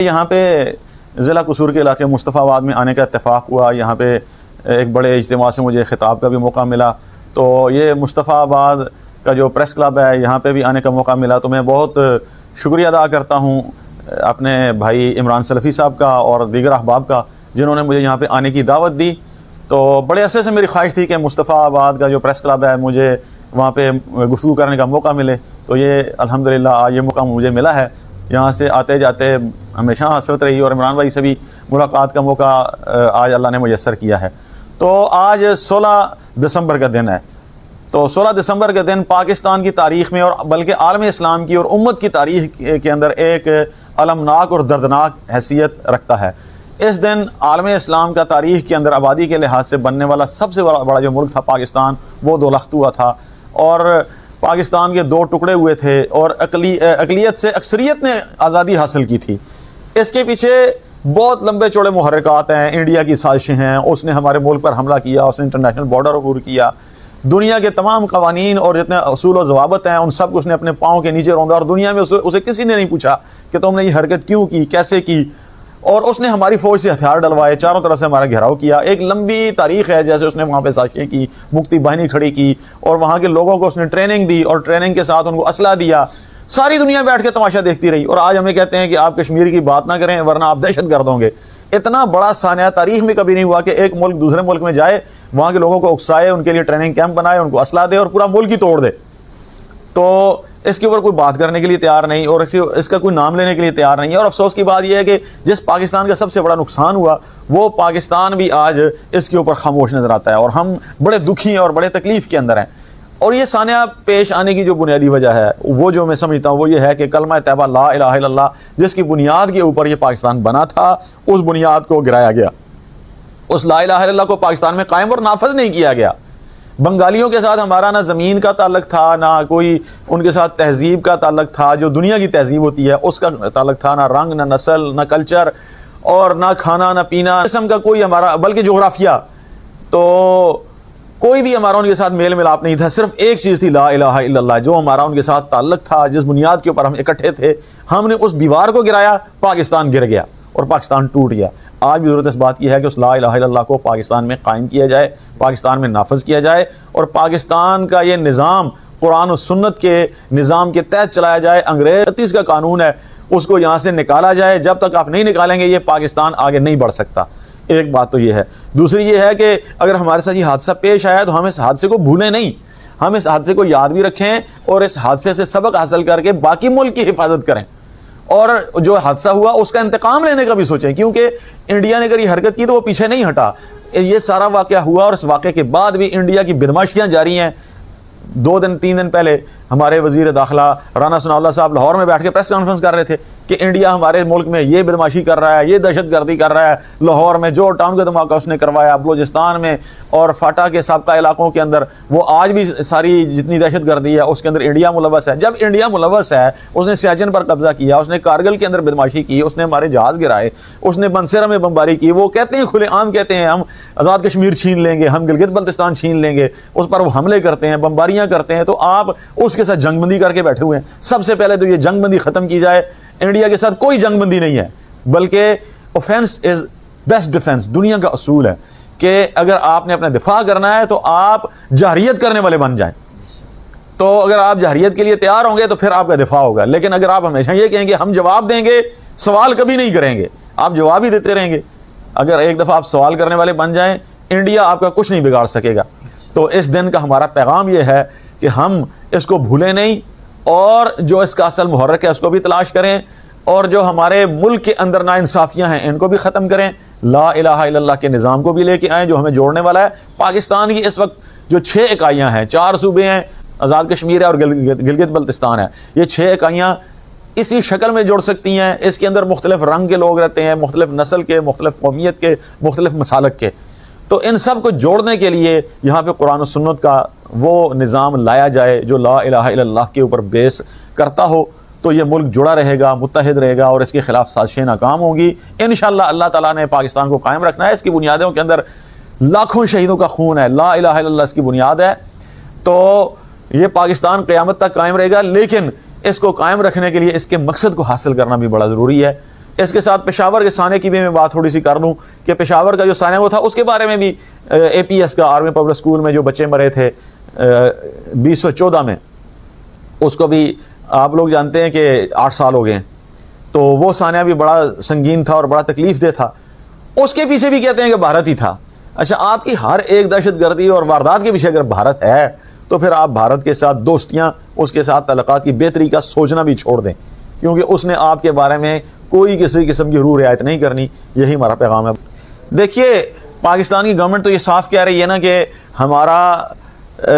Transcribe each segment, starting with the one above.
یہاں پہ ضلع قصور کے علاقے مصطفیٰ آباد میں آنے کا اتفاق ہوا. یہاں پہ ایک بڑے اجتماع سے مجھے خطاب کا بھی موقع ملا. تو یہ مصطفیٰ آباد کا جو پریس کلب ہے یہاں پہ بھی آنے کا موقع ملا. تو میں بہت شکریہ ادا کرتا ہوں اپنے بھائی عمران سلفی صاحب کا اور دیگر احباب کا جنہوں نے مجھے یہاں پہ آنے کی دعوت دی. تو بڑے عرصے سے میری خواہش تھی کہ مصطفیٰ آباد کا جو پریس کلب ہے مجھے وہاں پہ گفتگو کرنے کا موقع ملے. تو یہ الحمدللہ آج یہ موقع مجھے ملا ہے. یہاں سے آتے جاتے ہمیشہ حسرت رہی اور عمران بھائی سے بھی ملاقات کا موقع آج اللہ نے میسر کیا ہے. تو آج 16 دسمبر کا دن ہے. تو 16 دسمبر کا دن پاکستان کی تاریخ میں اور بلکہ عالم اسلام کی اور امت کی تاریخ کے اندر ایک المناک اور دردناک حیثیت رکھتا ہے. اس دن عالم اسلام کا تاریخ کے اندر آبادی کے لحاظ سے بننے والا سب سے بڑا جو ملک تھا پاکستان وہ دو لخت ہوا تھا اور پاکستان کے دو ٹکڑے ہوئے تھے اور اقلیت سے اکثریت نے آزادی حاصل کی تھی. اس کے پیچھے بہت لمبے چوڑے محرکات ہیں. انڈیا کی سازشیں ہیں. اس نے ہمارے ملک پر حملہ کیا. اس نے انٹرنیشنل بارڈر عبور کیا. دنیا کے تمام قوانین اور جتنے اصول و ضوابط ہیں ان سب کو اس نے اپنے پاؤں کے نیچے روندا اور دنیا میں اسے کسی نے نہیں پوچھا کہ تم نے یہ حرکت کیوں کی, کیسے کی. اور اس نے ہماری فوج سے ہتھیار ڈلوائے, چاروں طرف سے ہمارا گھیراؤ کیا. ایک لمبی تاریخ ہے جیسے اس نے وہاں پہ سازشیں کی, مکتی باہنی کھڑی کی اور وہاں کے لوگوں کو اس نے ٹریننگ دی اور ٹریننگ کے ساتھ ان کو اسلحہ دیا. ساری دنیا بیٹھ کے تماشا دیکھتی رہی اور آج ہمیں کہتے ہیں کہ آپ کشمیر کی بات نہ کریں ورنہ آپ دہشت گرد ہوں گے. اتنا بڑا سانحہ تاریخ میں کبھی نہیں ہوا کہ ایک ملک دوسرے ملک میں جائے, وہاں کے لوگوں کو اکسائے, ان کے لیے ٹریننگ کیمپ بنائے, ان کو اسلحہ دے اور پورا ملک ہی توڑ دے. تو اس کے اوپر کوئی بات کرنے کے لیے تیار نہیں اور اس کا کوئی نام لینے کے لیے تیار نہیں ہے. اور افسوس کی بات یہ ہے کہ جس پاکستان کا سب سے بڑا نقصان ہوا وہ پاکستان بھی آج اس کے اوپر خاموش نظر آتا ہے اور ہم بڑے دکھی ہیں اور بڑے تکلیف کے اندر ہیں. اور یہ سانحہ پیش آنے کی جو بنیادی وجہ ہے وہ جو میں سمجھتا ہوں وہ یہ ہے کہ کلمہ طیبہ لا الہ الا اللہ جس کی بنیاد کے اوپر یہ پاکستان بنا تھا اس بنیاد کو گرایا گیا. اس لا الہ الا اللہ کو پاکستان میں قائم اور نافذ نہیں کیا گیا. بنگالیوں کے ساتھ ہمارا نہ زمین کا تعلق تھا, نہ کوئی ان کے ساتھ تہذیب کا تعلق تھا جو دنیا کی تہذیب ہوتی ہے اس کا تعلق تھا, نہ رنگ, نہ نسل, نہ کلچر اور نہ کھانا, نہ پینا, قسم کا کوئی ہمارا بلکہ جغرافیہ. تو کوئی بھی ہمارا ان کے ساتھ میل ملاپ نہیں تھا. صرف ایک چیز تھی لا الہ الا اللہ جو ہمارا ان کے ساتھ تعلق تھا, جس بنیاد کے اوپر ہم اکٹھے تھے. ہم نے اس دیوار کو گرایا, پاکستان گر گیا اور پاکستان ٹوٹ گیا. آج بھی ضرورت اس بات کی ہے کہ اس لا الہ الا اللہ کو پاکستان میں قائم کیا جائے, پاکستان میں نافذ کیا جائے اور پاکستان کا یہ نظام قرآن و سنت کے نظام کے تحت چلایا جائے. انگریز 36 کا قانون ہے اس کو یہاں سے نکالا جائے. جب تک آپ نہیں نکالیں گے یہ پاکستان آگے نہیں بڑھ سکتا. ایک بات تو یہ ہے. دوسری یہ ہے کہ اگر ہمارے ساتھ یہ حادثہ پیش آیا تو ہم اس حادثے کو بھولیں نہیں, ہم اس حادثے کو یاد بھی رکھیں اور اس حادثے سے سبق حاصل کر کے باقی ملک کی حفاظت کریں اور جو حادثہ ہوا اس کا انتقام لینے کا بھی سوچیں. کیونکہ انڈیا نے اگر یہ حرکت کی تو وہ پیچھے نہیں ہٹا. یہ سارا واقعہ ہوا اور اس واقعے کے بعد بھی انڈیا کی بدماشیاں جاری ہیں. 2-3 دن پہلے ہمارے وزیر داخلہ رانا ثناء اللہ صاحب لاہور میں بیٹھ کے پریس کانفرنس کر رہے تھے کہ انڈیا ہمارے ملک میں یہ بدماشی کر رہا ہے, یہ دہشت گردی کر رہا ہے. لاہور میں جو ٹاؤن کا دھماکہ اس نے کروایا, بلوچستان میں اور فاٹا کے سابقہ علاقوں کے اندر, وہ آج بھی ساری جتنی دہشت گردی ہے اس کے اندر انڈیا ملوث ہے. جب انڈیا ملوث ہے, اس نے سیاچن پر قبضہ کیا, اس نے کارگل کے اندر بدماشی کی, اس نے ہمارے جہاز گرائے, اس نے بنسیرا میں بمباری کی. وہ کہتے ہیں کھلے عام کہتے ہیں ہم آزاد کشمیر چھین لیں گے, ہم گلگت بلتستان چھین لیں گے. اس پر وہ حملے کرتے ہیں, بمباریاں کرتے ہیں. تو آپ اس کے ساتھ جنگ بندی کر کے بیٹھے ہوئے ہیں. سب سے پہلے تو یہ جنگ بندی ختم کی جائے. انڈیا کے ساتھ کوئی جنگ بندی نہیں ہے بلکہ اوفینس از بیسٹ ڈیفینس. دنیا کا اصول ہے کہ اگر آپ نے اپنا دفاع کرنا ہے تو آپ جہریت کرنے والے بن جائیں. تو اگر آپ جہریت کے لیے تیار ہوں گے تو پھر آپ کا دفاع ہوگا. لیکن اگر آپ ہمیشہ یہ کہیں گے ہم جواب دیں گے, سوال کبھی نہیں کریں گے, آپ جواب ہی دیتے رہیں گے. اگر ایک دفعہ آپ سوال کرنے والے بن جائیں, انڈیا آپ کا کچھ نہیں بگاڑ سکے گا. تو اس دن کا ہمارا پیغام یہ ہے کہ ہم اس کو بھولیں نہیں اور جو اس کا اصل محرک ہے اس کو بھی تلاش کریں اور جو ہمارے ملک کے اندر ناانصافیاں ہیں ان کو بھی ختم کریں. لا الہ الا اللہ کے نظام کو بھی لے کے آئیں جو ہمیں جوڑنے والا ہے. پاکستان کی اس وقت جو 6 اکائیاں ہیں, 4 صوبے ہیں, آزاد کشمیر ہے اور گلگت بلتستان ہے, یہ 6 اکائیاں اسی شکل میں جڑ سکتی ہیں. اس کے اندر مختلف رنگ کے لوگ رہتے ہیں, مختلف نسل کے, مختلف قومیت کے, مختلف مسالک کے. تو ان سب کو جوڑنے کے لیے یہاں پہ قرآن و سنت کا وہ نظام لایا جائے جو لا الہ الا اللہ کے اوپر بیس کرتا ہو. تو یہ ملک جڑا رہے گا, متحد رہے گا اور اس کے خلاف سازشیں ناکام ہوں گی. انشاءاللہ اللہ تعالیٰ نے پاکستان کو قائم رکھنا ہے. اس کی بنیادوں کے اندر لاکھوں شہیدوں کا خون ہے. لا الہ الا اللہ اس کی بنیاد ہے. تو یہ پاکستان قیامت تک قائم رہے گا, لیکن اس کو قائم رکھنے کے لیے اس کے مقصد کو حاصل کرنا بھی بڑا ضروری ہے. اس کے ساتھ پشاور کے سانے کی بھی میں بات تھوڑی سی کر لوں کہ پشاور کا جو سانحہ وہ تھا اس کے بارے میں بھی اے پی ایس کا آرمی پبلک اسکول میں جو بچے مرے تھے 2014 میں، اس کو بھی آپ لوگ جانتے ہیں کہ 8 سال ہو گئے ہیں، تو وہ سانحہ بھی بڑا سنگین تھا اور بڑا تکلیف دہ تھا، اس کے پیچھے بھی کہتے ہیں کہ بھارت ہی تھا۔ اچھا، آپ کی ہر ایک دہشت گردی اور واردات کے پیچھے اگر بھارت ہے تو پھر آپ بھارت کے ساتھ دوستیاں، اس کے ساتھ تعلقات کی بہتری کا سوچنا بھی چھوڑ دیں، کیونکہ اس نے آپ کے بارے میں کوئی کسی قسم کی روح رعایت نہیں کرنی۔ یہی ہمارا پیغام ہے۔ دیکھیے، پاکستان کی گورنمنٹ تو یہ صاف کہہ رہی ہے نا کہ ہمارا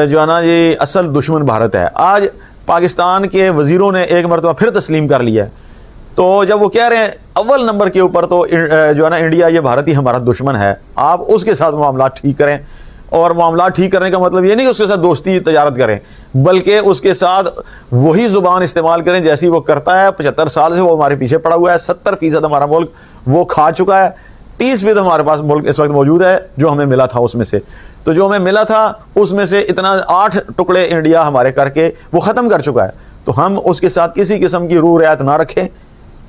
جو ہے نا یہ اصل دشمن بھارت ہے۔ آج پاکستان کے وزیروں نے ایک مرتبہ پھر تسلیم کر لیا ہے، تو جب وہ کہہ رہے ہیں اول نمبر کے اوپر تو جو ہے نا انڈیا، یہ بھارت ہی ہمارا دشمن ہے، آپ اس کے ساتھ معاملات ٹھیک کریں۔ اور معاملات ٹھیک کرنے کا مطلب یہ نہیں کہ اس کے ساتھ دوستی تجارت کریں، بلکہ اس کے ساتھ وہی زبان استعمال کریں جیسی وہ کرتا ہے۔ 75 سال سے وہ ہمارے پیچھے پڑا ہوا ہے، 70% ہمارا ملک وہ کھا چکا ہے، 30% ہمارے پاس ملک اس وقت موجود ہے جو ہمیں ملا تھا اس میں سے۔ تو جو ہمیں ملا تھا اس میں سے اتنا 8 ٹکڑے انڈیا ہمارے کر کے وہ ختم کر چکا ہے، تو ہم اس کے ساتھ کسی قسم کی روح رعایت نہ رکھیں،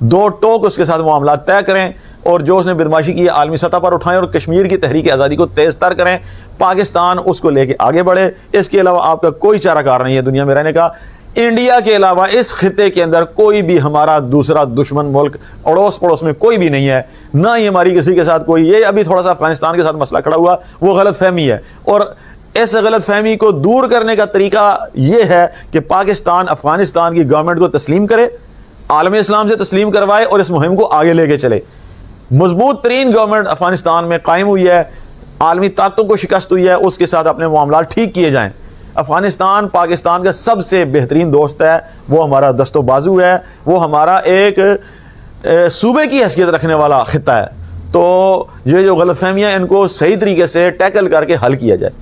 دو ٹوک اس کے ساتھ معاملات طے کریں، اور جو اس نے بدماشی کی ہے عالمی سطح پر اٹھائیں اور کشمیر کی تحریک آزادی کو تیز تر کریں، پاکستان اس کو لے کے آگے بڑھے۔ اس کے علاوہ آپ کا کوئی چارہ کار نہیں ہے دنیا میں رہنے کا۔ انڈیا کے علاوہ اس خطے کے اندر کوئی بھی ہمارا دوسرا دشمن ملک اڑوس پڑوس میں کوئی بھی نہیں ہے، نہ ہی ہماری کسی کے ساتھ کوئی۔ یہ ابھی تھوڑا سا افغانستان کے ساتھ مسئلہ کھڑا ہوا، وہ غلط فہمی ہے، اور اس غلط فہمی کو دور کرنے کا طریقہ یہ ہے کہ پاکستان افغانستان کی گورنمنٹ کو تسلیم کرے، عالم اسلام سے تسلیم کروائے اور اس مہم کو آگے لے کے چلے۔ مضبوط ترین گورنمنٹ افغانستان میں قائم ہوئی ہے، عالمی طاقتوں کو شکست ہوئی ہے، اس کے ساتھ اپنے معاملات ٹھیک کیے جائیں۔ افغانستان پاکستان کا سب سے بہترین دوست ہے، وہ ہمارا دست و بازو ہے، وہ ہمارا ایک صوبے کی حیثیت رکھنے والا خطہ ہے۔ تو یہ جو غلط فہمیاں ان کو صحیح طریقے سے ٹیکل کر کے حل کیا جائے۔